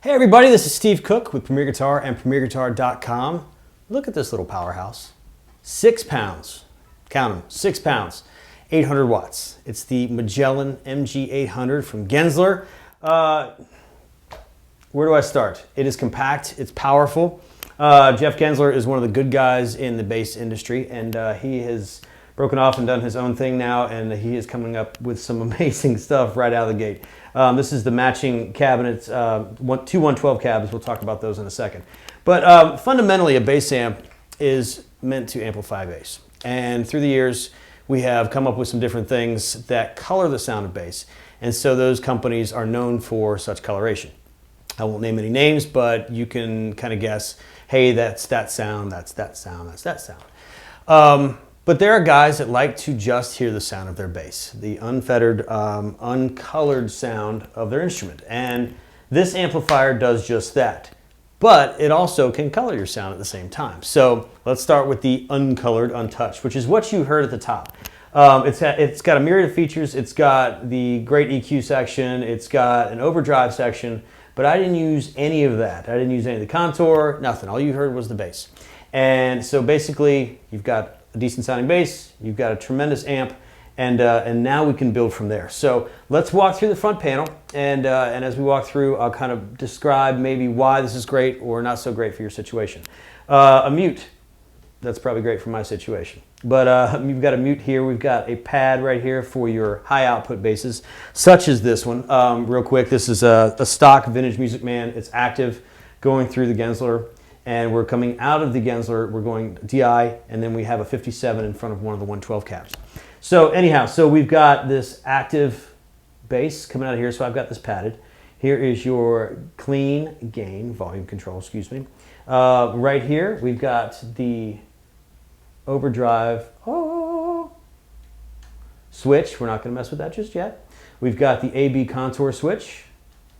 Hey everybody, this is Steve Cook with Premier Guitar and PremierGuitar.com. Look at this little powerhouse. 6 pounds, count them, 6 pounds, 800 watts. It's the Magellan MG800 from Genzler. Where do I start? It is compact, it's powerful. Jeff Genzler is one of the good guys in the bass industry, and he has broken off and done his own thing now, and he is coming up with some amazing stuff right out of the gate. This is the matching cabinets, two 112 cabs. We'll talk about those in a second. But fundamentally, a bass amp is meant to amplify bass. And through the years, we have come up with some different things that color the sound of bass. And so those companies are known for such coloration. I won't name any names, but you can kind of guess, hey, that's that sound, that's that sound, that's that sound. But there are guys that like to just hear the sound of their bass, the unfettered, uncolored sound of their instrument. And this amplifier does just that. But it also can color your sound at the same time. So let's start with the uncolored, untouched, which is what you heard at the top. It's got a myriad of features. It's got the great EQ section. It's got an overdrive section. But I didn't use any of that. I didn't use any of the contour, nothing. All you heard was the bass. And so basically, you've got a decent sounding bass, you've got a tremendous amp, and now we can build from there. So let's walk through the front panel, and as we walk through, I'll kind of describe maybe why this is great or not so great for your situation. A mute, that's probably great for my situation. But you've got a mute here, we've got a pad right here for your high output basses, such as this one. Real quick, this is a stock vintage Music Man. It's active, going through the Genzler. And we're coming out of the Genzler, we're going DI, and then we have a 57 in front of one of the 112 cabs. So anyhow, so we've got this active bass coming out of here, so I've got this padded. Here is your clean gain, volume control, excuse me. Right here, we've got the overdrive switch. We're not gonna mess with that just yet. We've got the AB contour switch,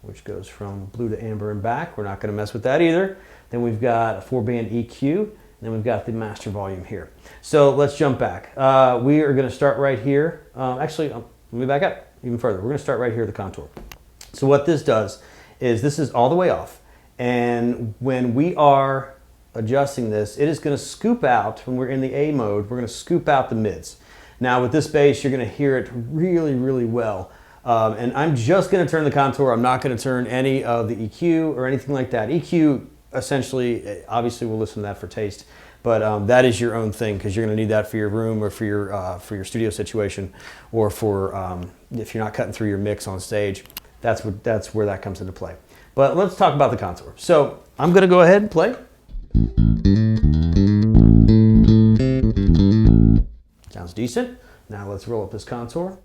which goes from blue to amber and back. We're not gonna mess with that either. Then we've got a 4-band EQ, and then we've got the master volume here. So let's jump back. We are gonna start right here. Actually, let me back up even further. We're gonna start right here, the contour. So what this does is this is all the way off. And when we are adjusting this, it is gonna scoop out, when we're in the A mode, we're gonna scoop out the mids. Now with this bass, you're gonna hear it really, really well. And I'm just gonna turn the contour. I'm not gonna turn any of the EQ or anything like that. EQ, essentially, obviously we'll listen to that for taste, but that is your own thing, because you're going to need that for your room or for your studio situation, or for if you're not cutting through your mix on stage. That's where that comes into play. But let's talk about the contour. So I'm going to go ahead and play. Sounds decent. Now let's roll up this contour.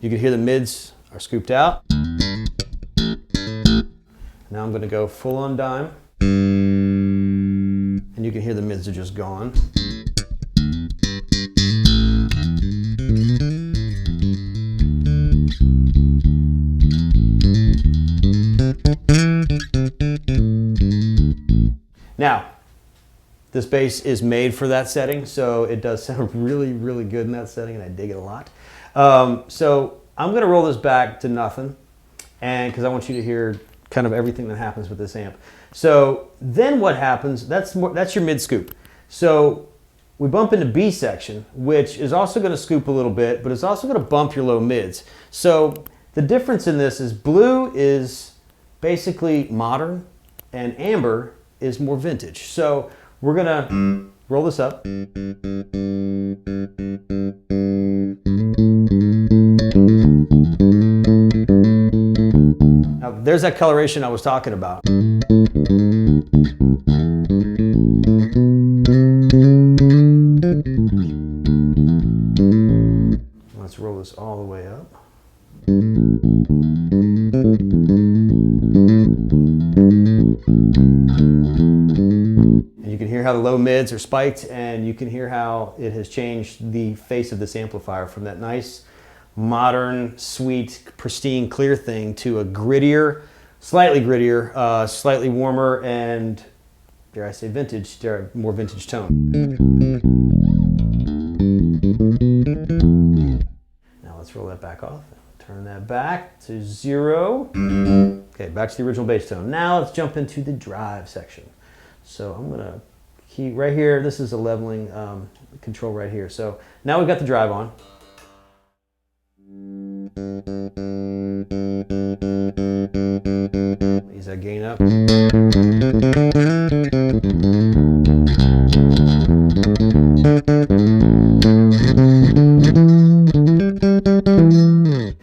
You can hear the mids are scooped out. Now I'm going to go full on dime. And you can hear the mids are just gone. Now, this bass is made for that setting, so it does sound really, really good in that setting, and I dig it a lot. So I'm going to roll this back to nothing, and because I want you to hear kind of everything that happens with this amp. So then what happens, that's your mid scoop. So we bump into B section, which is also going to scoop a little bit, but it's also going to bump your low mids. So the difference in this is blue is basically modern, and amber is more vintage. So we're going to roll this up. Now, there's that coloration I was talking about. And you can hear how the low mids are spiked, and you can hear how it has changed the face of this amplifier from that nice, modern, sweet, pristine, clear thing to a grittier, slightly warmer, and dare I say vintage, more vintage tone. Now let's roll that back off. Turn that back to 0. Okay, back to the original bass tone. Now let's jump into the drive section. So I'm gonna key right here. This is a leveling control right here. So now we've got the drive on. Ease that gain up.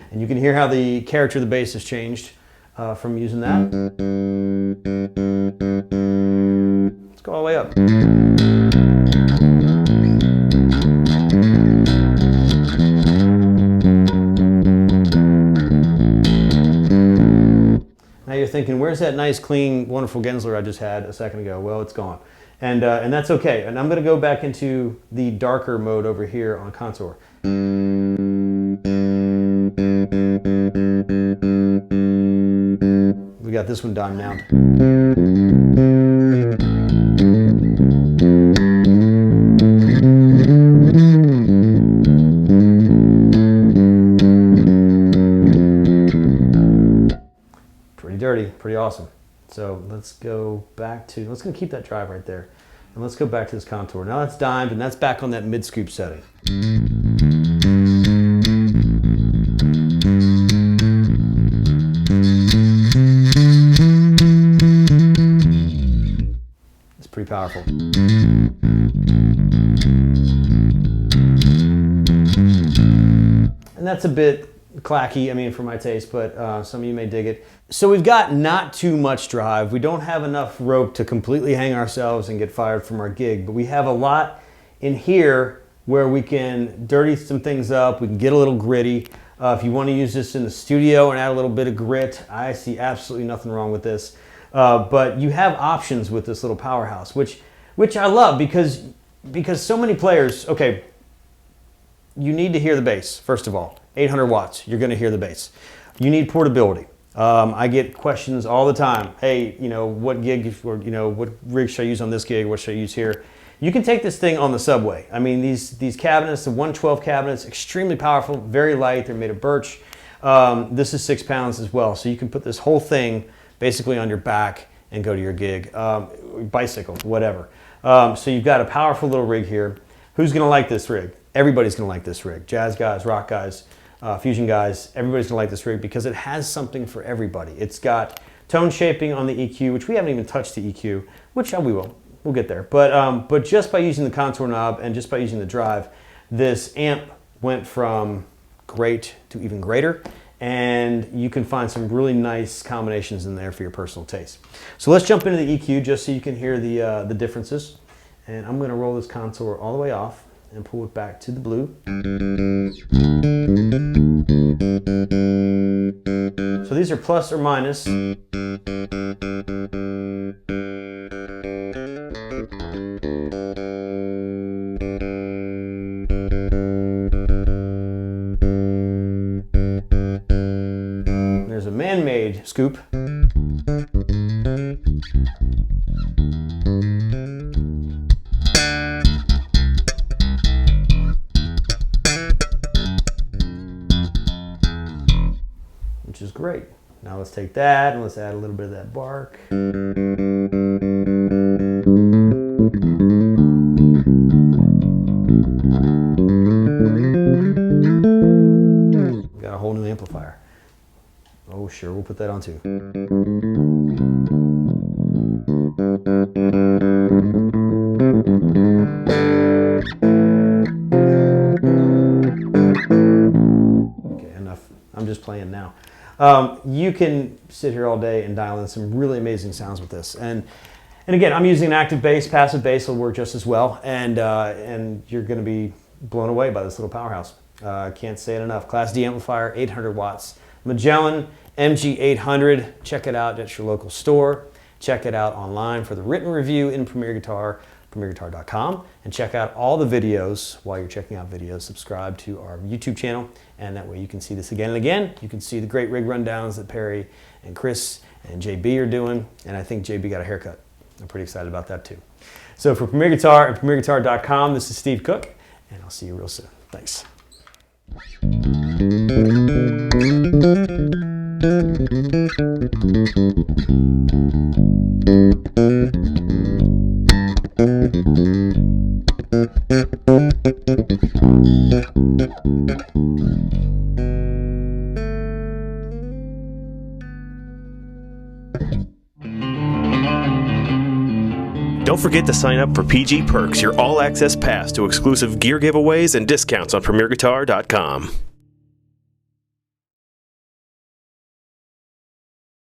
And you can hear how the character of the bass has changed from using that. Let's go all the way up. Now you're thinking, where's that nice, clean, wonderful Genzler I just had a second ago? Well, it's gone. And that's okay. And I'm going to go back into the darker mode over here on contour. We got this one done now. Pretty dirty, pretty awesome. So let's go back to, let's keep that drive right there. And let's go back to this contour. Now that's dimed, and that's back on that mid scoop setting. It's pretty powerful. And that's a bit clacky, I mean, for my taste, but some of you may dig it. So we've got not too much drive. We don't have enough rope to completely hang ourselves and get fired from our gig, but we have a lot in here where we can dirty some things up. We can get a little gritty. If you want to use this in the studio and add a little bit of grit, I see absolutely nothing wrong with this. But you have options with this little powerhouse, which I love because so many players, okay, you need to hear the bass, first of all. 800 watts, you're going to hear the bass. You need portability. I get questions all the time. Hey, you know, what gig, or you know, what rig should I use on this gig? What should I use here? You can take this thing on the subway. I mean, these cabinets, the 112 cabinets, extremely powerful, very light. They're made of birch. This is 6 pounds as well, so you can put this whole thing basically on your back and go to your gig, bicycle, whatever. So you've got a powerful little rig here. Who's going to like this rig? Everybody's going to like this rig. Jazz guys, rock guys, fusion guys, everybody's going to like this rig because it has something for everybody. It's got tone shaping on the EQ, which we haven't even touched the EQ, which we will. We'll get there. But just by using the contour knob and just by using the drive, this amp went from great to even greater, and you can find some really nice combinations in there for your personal taste. So let's jump into the EQ just so you can hear the differences. And I'm going to roll this contour all the way off and pull it back to the blue. So these are plus or minus. There's a man-made scoop. Which is great. Now let's take that and let's add a little bit of that bark. Got a whole new amplifier. Oh sure, we'll put that on too. Okay, enough. I'm just playing now. You can sit here all day and dial in some really amazing sounds with this. And again, I'm using an active bass. Passive bass will work just as well. And you're going to be blown away by this little powerhouse. Can't say it enough. Class D amplifier, 800 watts. Magellan MG800. Check it out at your local store. Check it out online for the written review in Premier Guitar, premierguitar.com. And check out all the videos. While you're checking out videos, subscribe to our YouTube channel, and that way you can see this again and again. You can see the great rig rundowns that Perry and Chris and JB are doing, and I think JB got a haircut. I'm pretty excited about that too. So for Premier Guitar and premierguitar.com, this is Steve Cook, and I'll see you real soon. Thanks. Don't forget to sign up for PG Perks, your all-access pass to exclusive gear giveaways and discounts on premierguitar.com.